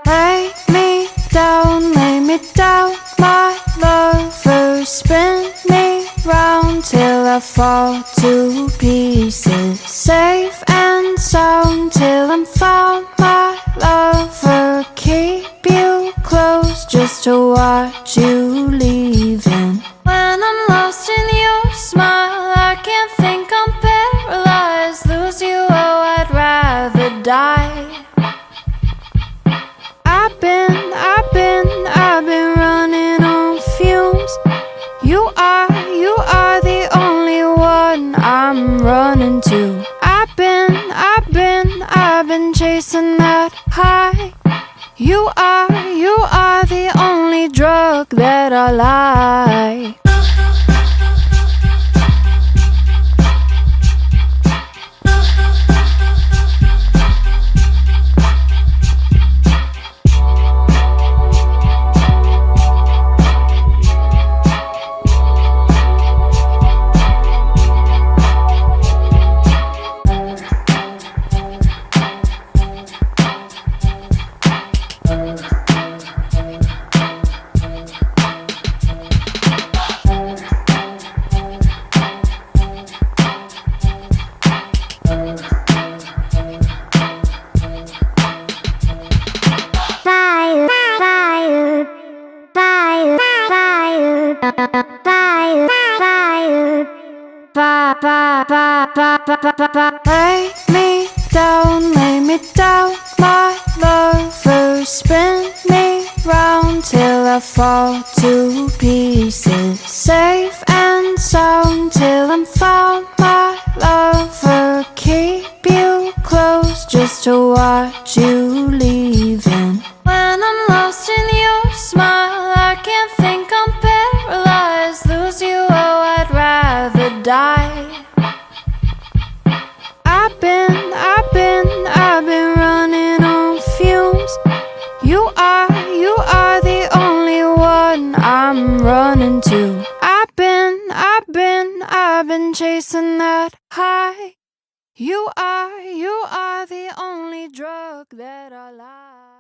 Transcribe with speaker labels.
Speaker 1: lay me down, my lover. Spin me round till I fall to pieces. Safe and sound till I'm found, my lover. Keep you close just to watch you leaving. When I'm lost in your smile, I can't think, I'm paralyzed. Lose you, oh, I'd rather die. I've been running on fumes. You are the only one I'm running to. I've been chasing that high. You are the only drug that I like. Lay me down, my lover. Spin me round till I fall to pieces. Safe and sound till I'm found, my lover. Keep you close just to watch you leaving. When I'm lost in your smile, I can't think, I'm paralyzed. Lose you, oh, I'd rather die. I've been running on fumes. You are the only one I'm running to. I've been chasing that high. You are the only drug that I like.